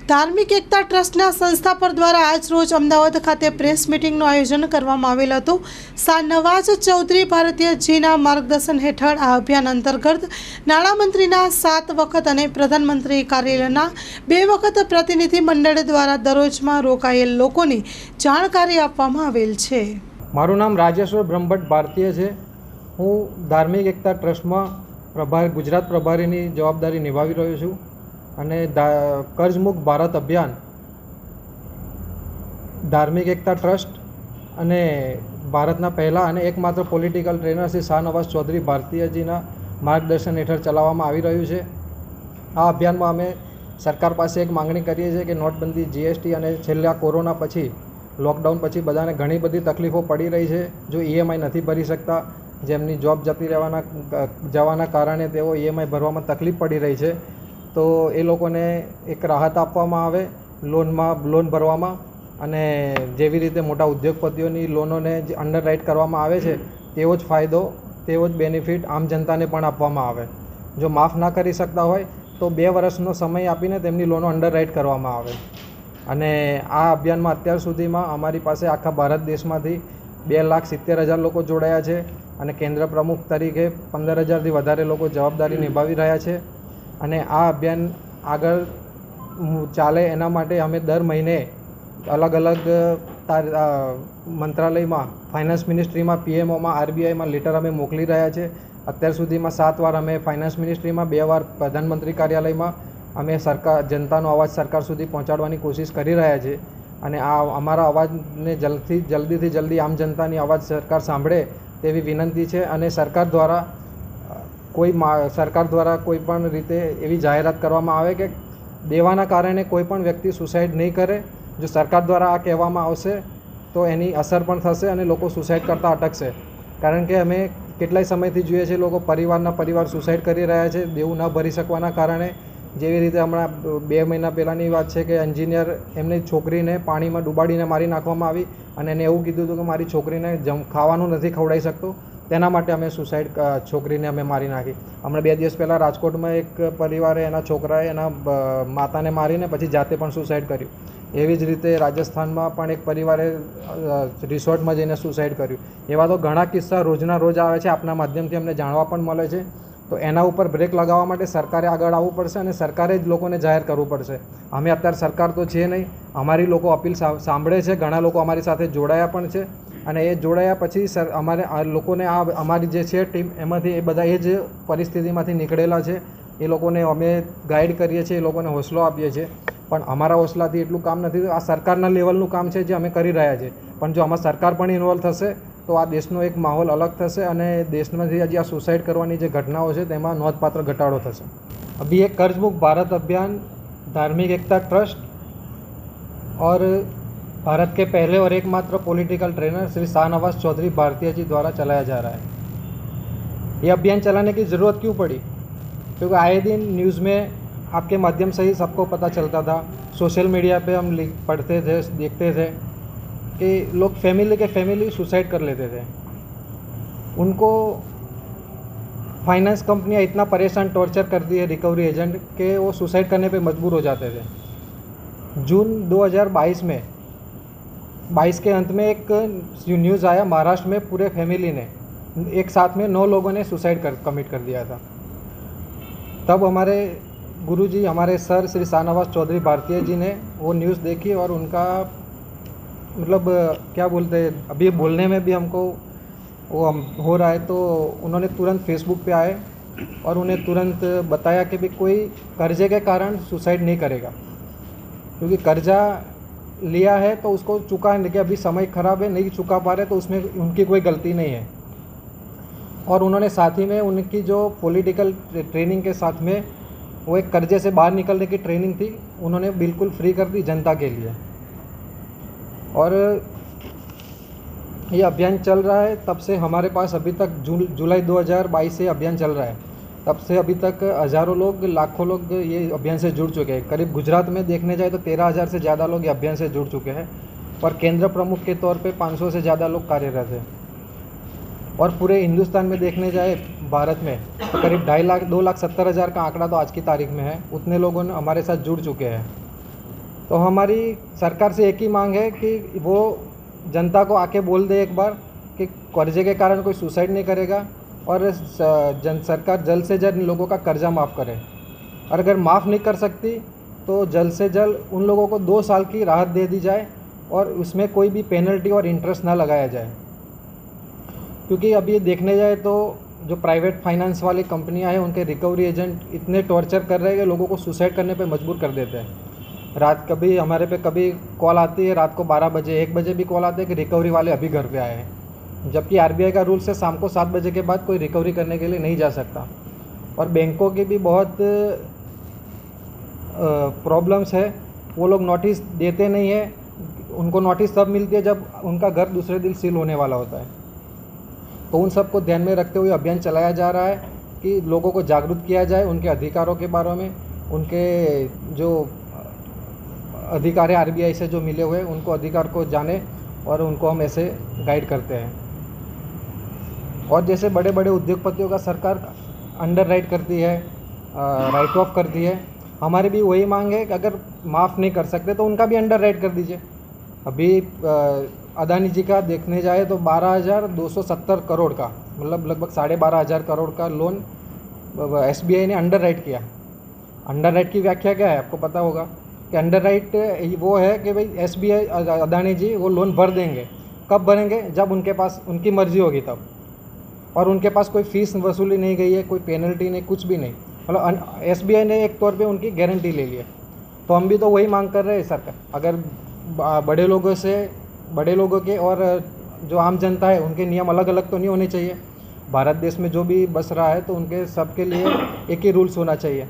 ધાર્મિક એકતા ટ્રસ્ટના સંસ્થાપક દ્વારા આજ રોજ અમદાવાદ ખાતે પ્રેસ મિટિંગનું આયોજન કરવામાં આવેલ હતું। શાહનવાજ ચૌધરી ભારતીયજીના માર્ગદર્શન હેઠળ આ અભિયાન અંતર્ગત નાણામંત્રીના 7 વખત અને પ્રધાનમંત્રી કાર્યાલયના 2 વખત પ્રતિનિધિ મંડળ દ્વારા દરરોજમાં રોકાયેલ લોકોની જાણકારી આપવામાં આવેલ છે। મારું નામ રાજેશ્વર બ્રહ્મભટ્ટ ભારતીય છે। હું ધાર્મિક એકતા ટ્રસ્ટમાં ગુજરાત પ્રભારીની જવાબદારી નિભાવી રહ્યો છું અને કર્જમુક્ત ભારત અભિયાન ધાર્મિક એકતા ટ્રસ્ટ અને ભારતના પહેલા અને એકમાત્ર પોલિટિકલ ટ્રેનર શ્રી શાહનવાજ ચૌધરી ભારતીયજીના માર્ગદર્શન હેઠળ ચલાવવામાં આવી રહ્યું છે। આ અભિયાનમાં અમે સરકાર પાસે એક માંગણી કરીએ છીએ કે નોટબંધી, જીએસટી અને છેલ્લા કોરોના પછી લોકડાઉન પછી બધાને ઘણી બધી તકલીફો પડી રહી છે। જો ઈએમઆઈ નથી ભરી શકતા, જેમની જોબ જતી જવાના કારણે તેઓ ઈએમઆઈ ભરવામાં તકલીફ પડી રહી છે, તો એ લોકોને એક રાહત આપવામાં આવે લોન ભરવામાં, અને જેવી રીતે મોટા ઉદ્યોગપતિઓની લોનોને જે અંડરરાઇટ કરવામાં આવે છે તેવો જ ફાયદો, તેવો જ બેનિફિટ આમ જનતાને પણ આપવામાં આવે। જો માફ ના કરી શકતા હોય તો 2 વર્ષનો સમય આપીને તેમની લોનો અંડરરાઇટ કરવામાં આવે। અને આ અભિયાનમાં અત્યાર સુધીમાં અમારી પાસે આખા ભારત દેશમાંથી 2,70,000 લોકો જોડાયા છે અને કેન્દ્ર પ્રમુખ તરીકે 15,000થી વધારે લોકો જવાબદારી નિભાવી રહ્યા છે। અને આ અભિયાન આગળ ચાલે એના માટે અમે દર મહિને અલગ અલગ મંત્રાલયમાં, ફાઇનાન્સ મિનિસ્ટ્રીમાં, પીએમઓમાં, આરબીઆઈમાં લેટર અમે મોકલી રહ્યા છે। અત્યાર સુધીમાં 7 વાર અમે ફાઇનાન્સ મિનિસ્ટ્રીમાં, 2 વાર પ્રધાનમંત્રી કાર્યાલયમાં અમે જનતાનો અવાજ સરકાર સુધી પહોંચાડવાની કોશિશ કરી રહ્યા છીએ। અને આ અમારા અવાજને જલ્દીથી જલ્દી આમ જનતાની અવાજ સરકાર સાંભળે તેવી વિનંતી છે। અને સરકાર દ્વારા કોઈ પણ રીતે એવી જાહેરાત કરવામાં આવે કે દેવાના કારણે કોઈ પણ વ્યક્તિ સુસાઇડ નહીં કરે। જો સરકાર દ્વારા આ કહેવામાં આવશે તો એની અસર પણ થશે અને લોકો સુસાઇડ કરતાં અટકશે। કારણ કે અમે કેટલાય સમયથી જોઈએ છીએ લોકો પરિવાર સુસાઇડ કરી રહ્યા છે દેવું ન ભરી શકવાના કારણે। જેવી રીતે હમણાં 2 મહિના પહેલાંની વાત છે કે એન્જિનિયર એમની છોકરીને પાણીમાં ડૂબાડીને મારી નાખવામાં આવી અને એને એવું કીધું હતું કે મારી છોકરીને ખાવાનું નથી ખવડાવી શકતો, તેના માટે અમે છોકરીને અમે મારી નાખી। હમણાં 2 દિવસ પહેલાં રાજકોટમાં એક પરિવારે એના છોકરાએ એના માતાને મારીને પછી જાતે પણ સુસાઇડ કર્યું। એવી જ રીતે રાજસ્થાનમાં પણ એક પરિવારે રિસોર્ટમાં જઈને સુસાઇડ કર્યું। એવા તો ઘણા કિસ્સા રોજના રોજ આવે છે, આપના માધ્યમથી અમને જાણવા પણ મળે છે। તો એના ઉપર બ્રેક લગાવવા માટે સરકારે આગળ આવવું પડશે અને સરકારે જ લોકોને જાહેર કરવું પડશે। અમે અત્યારે સરકાર તો છે નહીં, અમારી લોકો અપીલ સાંભળે છે, ઘણા લોકો અમારી સાથે જોડાયા પણ છે અને એ જોડાયા પછી અમારે આ લોકોને અમારી જે છે ટીમ એમાંથી એ બધા એ જ પરિસ્થિતિમાંથી નીકળેલા છે, એ લોકોને અમે ગાઈડ કરીએ છીએ, એ લોકોને હોસલો આપીએ છીએ। પણ અમારા હોસલાથી એટલું કામ નથી, આ સરકારના લેવલનું કામ છે જે અમે કરી રહ્યા છીએ। પણ જો આમાં સરકાર પણ ઇન્વોલ્વ થશે તો આ દેશનો એક માહોલ અલગ થશે અને દેશમાંથી હજી આ સુસાઇડ કરવાની જે ઘટનાઓ છે તેમાં નોંધપાત્ર ઘટાડો થશે। अभी एक कर्जमुक्त भारत अभियान धार्मिक एकता ट्रस्ट और भारत के पहले और एकमात्र पॉलिटिकल ट्रेनर श्री शाहनवाज चौधरी भारतीय जी द्वारा चलाया जा रहा है। ये अभियान चलाने की ज़रूरत क्यों पड़ी? क्योंकि आए दिन न्यूज़ में आपके माध्यम से ही सबको पता चलता था, सोशल मीडिया पे हम पढ़ते थे, देखते थे कि लोग फैमिली सुसाइड कर लेते थे। उनको फाइनेंस कंपनियां इतना परेशान टॉर्चर करती है रिकवरी एजेंट कि वो सुसाइड करने पे मजबूर हो जाते थे। जून 2022 में 22 के अंत में एक न्यूज़ आया, महाराष्ट्र में पूरे फैमिली ने एक साथ में 9 लोगों ने सुसाइड कमिट कर दिया था। तब हमारे गुरुजी, हमारे सर श्री शाहनवाज चौधरी भारतीय जी ने वो न्यूज़ देखी और उनका मतलब क्या बोलते हैं, अभी बोलने में भी हमको वो हो रहा है, तो उन्होंने तुरंत फेसबुक पे आए और उन्हें तुरंत बताया कि भाई कोई कर्जे के कारण सुसाइड नहीं करेगा, क्योंकि कर्जा लिया है तो उसको चुकाने के अभी समय ख़राब है, नहीं चुका पा रहे तो उसमें उनकी कोई गलती नहीं है। और उन्होंने साथ ही में उनकी जो पॉलिटिकल ट्रेनिंग के साथ में वो एक कर्जे से बाहर निकलने की ट्रेनिंग थी, उन्होंने बिल्कुल फ्री कर दी जनता के लिए। और ये अभियान चल रहा है तब से हमारे पास अभी तक जुलाई 2022 से अभियान चल रहा है, तब से अभी तक हज़ारों लोग, लाखों लोग ये अभियान से जुड़ चुके हैं। करीब गुजरात में देखने जाए तो 13,000 से ज़्यादा लोग ये अभियान से जुड़ चुके हैं और केंद्र प्रमुख के तौर पे 500 से ज़्यादा लोग कार्यरत हैं। और पूरे हिंदुस्तान में देखने जाए भारत में तो करीब 2,70,000 का आंकड़ा तो आज की तारीख में है, उतने लोगों ने हमारे साथ जुड़ चुके हैं। तो हमारी सरकार से एक ही मांग है कि वो जनता को आके बोल दे एक बार कि कर्जे के कारण कोई सुसाइड नहीं करेगा और सरकार जल्द से जल्द इन लोगों का कर्जा माफ़ करे, और अगर माफ़ नहीं कर सकती तो जल्द से जल्द उन लोगों को 2 साल की राहत दे दी जाए और उसमें कोई भी पेनल्टी और इंटरेस्ट ना लगाया जाए। क्योंकि अभी देखने जाए तो जो प्राइवेट फाइनेंस वाली कंपनियां हैं उनके रिकवरी एजेंट इतने टॉर्चर कर रहे हैं कि लोगों को सुसाइड करने पे मजबूर कर देते हैं। रात कभी हमारे पे कभी कॉल आती है, रात को 12 बजे 1 बजे भी कॉल आते हैं कि रिकवरी वाले अभी घर पे आए हैं, जबकि आरबीआई का रूल से शाम को 7 बजे के बाद कोई रिकवरी करने के लिए नहीं जा सकता। और बैंकों की भी बहुत प्रॉब्लम्स है, वो लोग नोटिस देते नहीं है, उनको नोटिस तब मिलती है जब उनका घर दूसरे दिन सील होने वाला होता है। तो उन सबको ध्यान में रखते हुए अभियान चलाया जा रहा है कि लोगों को जागरूक किया जाए उनके अधिकारों के बारे में, उनके जो अधिकार है आरबीआई से जो मिले हुए उनको अधिकार को जाने और उनको हम ऐसे गाइड करते हैं। और जैसे बड़े बड़े उद्योगपतियों का सरकार अंडर राइट करती है, राइट ऑफ करती है, हमारी भी वही मांग है कि अगर माफ़ नहीं कर सकते तो उनका भी अंडर राइट कर दीजिए। अभी अदानी जी का देखने जाए तो 12,270 करोड़ का, मतलब लगभग 12,500 करोड़ का लोन एसबीआई ने अंडर राइट किया। अंडर राइट की व्याख्या क्या है आपको पता होगा कि अंडर राइट वो है कि भाई एसबीआई अदानी जी वो लोन भर देंगे। कब भरेंगे? जब उनके पास उनकी मर्ज़ी होगी तब, और उनके पास कोई फ़ीस वसूली नहीं गई है, कोई पेनल्टी नहीं, कुछ भी नहीं, मतलब एसबीआई ने एक तौर पे उनकी गारंटी ले ली है। तो हम भी तो वही मांग कर रहे हैं सरकार, अगर बड़े लोगों के और जो आम जनता है उनके नियम अलग अलग तो नहीं होने चाहिए। भारत देश में जो भी बस रहा है तो उनके सबके लिए एक ही रूल्स होना चाहिए।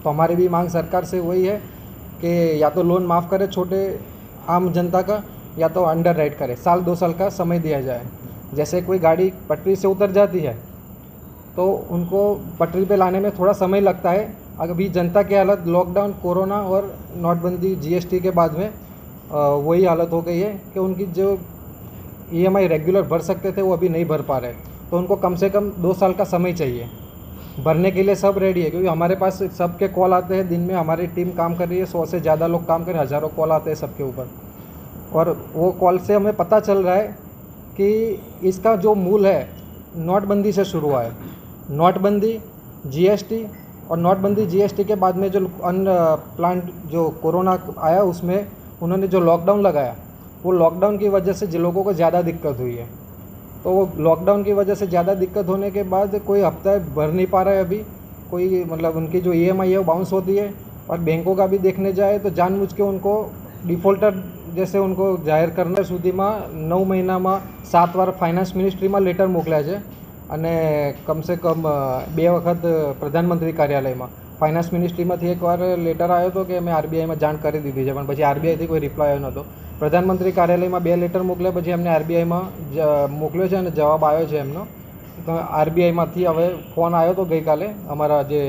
तो हमारी भी मांग सरकार से वही है कि या तो लोन माफ़ करे छोटे आम जनता का, या तो अंडर राइट करे, 1-2 साल का समय दिया जाए। जैसे कोई गाड़ी पटरी से उतर जाती है तो उनको पटरी पे लाने में थोड़ा समय लगता है। अभी जनता की हालत लॉकडाउन, कोरोना और नोटबंदी, जीएसटी के बाद में वही हालत हो गई है कि उनकी जो ईएमआई रेगुलर भर सकते थे वो अभी नहीं भर पा रहे। तो उनको कम से कम 2 साल का समय चाहिए। भरने के लिए सब रेडी है, क्योंकि हमारे पास सबके कॉल आते हैं। दिन में हमारी टीम काम कर रही है, 100 से ज़्यादा लोग काम कर रहे हैं, हज़ारों कॉल आते हैं सबके ऊपर। और वो कॉल से हमें पता चल रहा है कि इसका जो मूल है नोटबंदी से शुरू हुआ है। नोटबंदी, जीएसटी, और नोटबंदी जीएसटी के बाद में जो अनप्लान्ड जो कोरोना आया उसमें उन्होंने जो लॉकडाउन लगाया, वो लॉकडाउन की वजह से जिन लोगों को ज़्यादा दिक्कत हुई है। तो वो लॉकडाउन की वजह से ज़्यादा दिक्कत होने के बाद कोई हफ्ता भर नहीं पा रहा है अभी कोई, मतलब उनकी जो ईएमआई है वो बाउंस होती है। और बैंकों का भी देखने जाए तो जानबूझ के उनको डिफॉल्टर जैसे उनको जाहिर करना સુધીમાં 9 મહિનામાં 7 વાર ફાઇનાન્સ મિનિસ્ટ્રીમાં લેટર મોકલ્યા છે, અને કમસે કમ 2 વખત પ્રધાનમંત્રી કાર્યાલયમાં ફાઇનાન્સ મિનિસ્ટ્રીમાંથી એકવાર લેટર આવ્યો હતો કે અમે આરબીઆઈમાં જાણ કરી દીધી છે, પણ પછી આરબીઆઈથી કોઈ રિપ્લાય આવ્યો નહોતો। પ્રધાનમંત્રી કાર્યાલયમાં 2 લેટર મોકલ્યા, પછી અમને આરબીઆઈમાં મોકલ્યો છે અને જવાબ આવ્યો છે એમનો। તો આરબીઆઈમાંથી હવે ફોન આવ્યો હતો ગઈકાલે, અમારા જે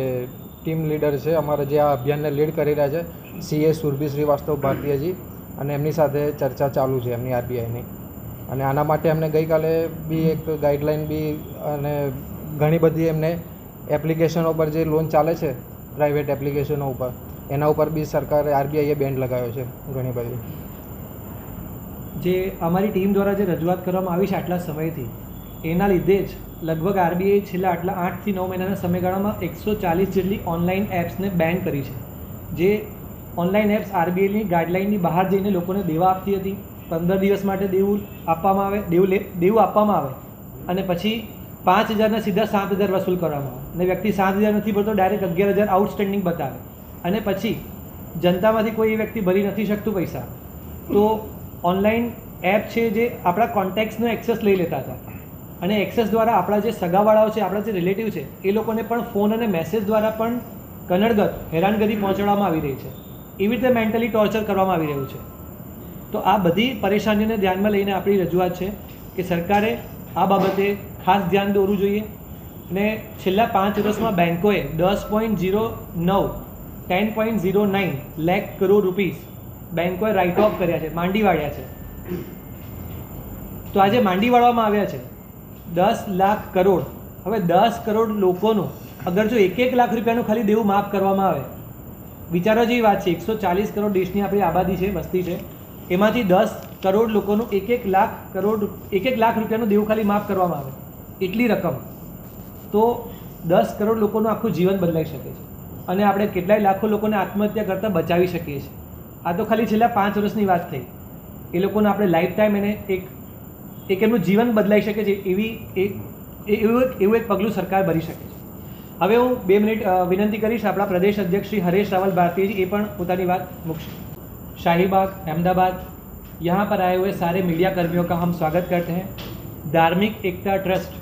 ટીમ લીડર છે, અમારા જે આ અભિયાનને લીડ કરી રહ્યા છે સીએ સુરભી શ્રીવાસ્તવ ભારતીયજી, અને એમની સાથે ચર્ચા ચાલુ છે એમની આરબીઆઈની। અને આના માટે અમને ગઈકાલે બી એક ગાઈડલાઇન બી અને ઘણી બધી એમને એપ્લિકેશનો પર જે લોન ચાલે છે પ્રાઇવેટ એપ્લિકેશનો ઉપર, એના ઉપર બી સરકારે આરબીઆઈએ બેન્ડ લગાવ્યો છે ઘણી બધી। જે અમારી ટીમ દ્વારા જે રજૂઆત કરવામાં આવી છે આટલા સમયથી, એના લીધે જ લગભગ આરબીઆઈ છેલ્લા આટલા 8 થી 9 મહિનાના સમયગાળામાં 140 જેટલી ઓનલાઈન એપ્સને બેન કરી છે। જે ઓનલાઈન એપ્સ આરબીઆઈની ગાઈડલાઇનની બહાર જઈને લોકોને દેવા આપતી હતી। 15 દિવસ માટે દેવું આપવામાં આવે, દેવું આપવામાં આવે અને પછી 5,000ને સીધા 7,000 વસૂલ કરવામાં આવે, અને વ્યક્તિ 7,000 નથી ભરતો, ડાયરેક્ટ 11,000 આઉટસ્ટેન્ડિંગ બતાવે, અને પછી જનતામાંથી કોઈ વ્યક્તિ ભરી નથી શકતું પૈસા, તો ઓનલાઈન એપ છે જે આપણા કોન્ટેક્ટ્સનો એક્સેસ લઈ લેતા હતા, અને એક્સેસ દ્વારા આપણા જે સગાવાળાઓ છે, આપણા જે રિલેટિવ છે, એ લોકોને પણ ફોન અને મેસેજ દ્વારા પણ કનડગત હેરાનગતિ પહોંચાડવામાં આવી રહી છે। એવી રીતે મેન્ટલી ટોર્ચર કરવામાં આવી રહ્યું છે। તો આ બધી પરેશાનીને ધ્યાનમાં લઈને આપણી રજૂઆત છે કે સરકારે આ બાબતે ખાસ ધ્યાન દોરવું જોઈએ। અને છેલ્લા 5 વર્ષમાં બેન્કોએ 10.09 લાખ કરોડ રૂપીસ બેન્કોએ રાઇટ ઓફ કર્યા છે, માંડી વાળ્યા છે। તો આજે માંડી વાળવામાં આવ્યા છે 10 લાખ કરોડ। હવે 10 કરોડ લોકોનું અગર જો 1-1 લાખ રૂપિયાનું ખાલી દેવું માફ કરવામાં આવે વિચારવા જેવી વાત છે. 140 કરોડ દેશની આપણી આબાદી છે, વસ્તી છે, એમાંથી 10 કરોડ લોકોનું 1 લાખ રૂપિયાનું દેવું ખાલી માફ કરવામાં આવે, એટલી રકમ. તો 10 કરોડ લોકોનું આખું જીવન બદલાઈ શકે છે અને આપણે કેટલાય લાખો લોકોને આત્મહત્યા કરતાં બચાવી શકીએ છીએ. આ તો ખાલી છેલ્લા 5 વર્ષની વાત થઈ. એ લોકોને આપણે લાઈફ ટાઈમ એને એક એમનું જીવન બદલાઈ શકે છે એવું એક પગલું સરકાર ભરી શકે છે. હવે હું 2 મિનિટ વિનંતી કરીશ આપણા પ્રદેશ અધ્યક્ષ શ્રી हरेश रावल भारतीय जी, ये पण પોતાની વાત મૂકશે. शाहीबाग अहमदाबाद, यहाँ पर आए हुए सारे मीडिया कर्मियों का हम स्वागत करते हैं. धार्मिक एकता ट्रस्ट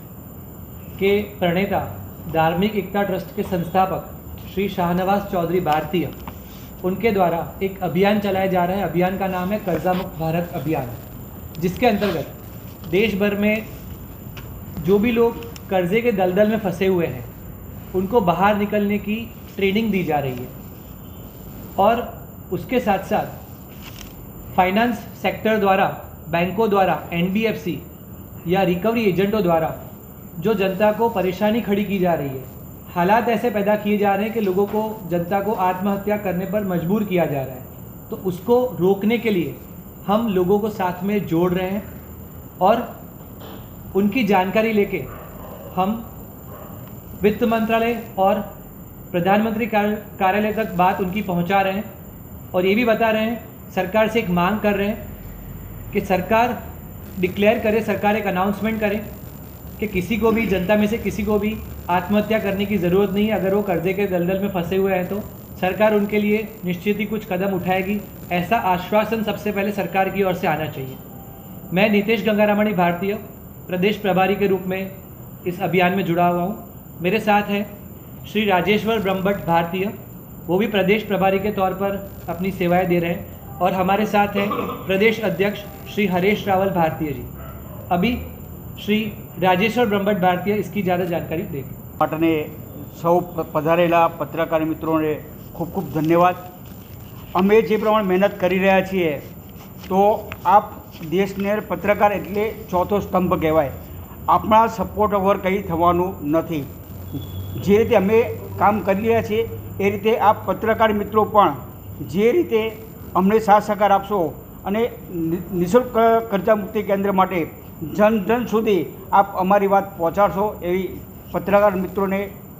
के प्रणेता, धार्मिक एकता ट्रस्ट के संस्थापक श्री शाहनवाज चौधरी भारतीय, उनके द्वारा एक अभियान चलाया जा रहा है. अभियान का नाम है कर्जा मुक्त भारत अभियान, जिसके अंतर्गत देश भर में जो भी लोग कर्जे के दलदल में फंसे हुए हैं उनको बाहर निकलने की ट्रेनिंग दी जा रही है. और उसके साथ साथ फाइनेंस सेक्टर द्वारा, बैंकों द्वारा, NBFC या रिकवरी एजेंटों द्वारा जो जनता को परेशानी खड़ी की जा रही है, हालात ऐसे पैदा किए जा रहे हैं कि लोगों को, जनता को आत्महत्या करने पर मजबूर किया जा रहा है. तो उसको रोकने के लिए हम लोगों को साथ में जोड़ रहे हैं और उनकी जानकारी लेके हम वित्त मंत्रालय और प्रधानमंत्री कार्यालय तक बात उनकी पहुंचा रहे हैं. और ये भी बता रहे हैं, सरकार से एक मांग कर रहे हैं कि सरकार डिक्लेयर करे, सरकार एक अनाउंसमेंट करे कि किसी को भी, जनता में से किसी को भी आत्महत्या करने की ज़रूरत नहीं है. अगर वो कर्जे के दलदल में फंसे हुए हैं तो सरकार उनके लिए निश्चित ही कुछ कदम उठाएगी. ऐसा आश्वासन सबसे पहले सरकार की ओर से आना चाहिए. मैं नीतेश गंगारामणी भारतीय, प्रदेश प्रभारी के रूप में इस अभियान में जुड़ा हुआ हूँ. मेरे साथ हैं श्री राजेश्वर ब्रह्मभट्ट भारतीय, वो भी प्रदेश प्रभारी के तौर पर अपनी सेवाएं दे रहे हैं. और हमारे साथ हैं प्रदेश अध्यक्ष श्री हरेश रावल भारतीय जी. अभी श्री राजेश्वर ब्रह्मभट्ट भारतीय इसकी ज़्यादा जानकारी देंगे. માટે સૌ પધારેલા પત્રકાર મિત્રોને ખૂબ ખૂબ ધન્યવાદ. અમે જે પ્રમાણે મહેનત કરી રહ્યા છીએ તો આપ દેશને પત્રકાર એટલે ચોથો સ્તંભ કહેવાય. આપણા સપોર્ટ વગર કંઈ થવાનું નથી. જે રીતે અમે કામ કરી રહ્યા છીએ એ રીતે આપ પત્રકાર મિત્રો પણ જે રીતે અમને સાથ સહકાર આપશો અને નિઃશુલ્ક કર્જા મુક્તિ કેન્દ્ર માટે જન જન સુધી આપ અમારી વાત પહોંચાડશો એવી પત્રકાર મિત્રોને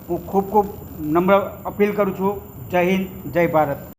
હું ખૂબ ખૂબ નમ્ર અપીલ કરું છું. જય હિન્દ, જય ભારત.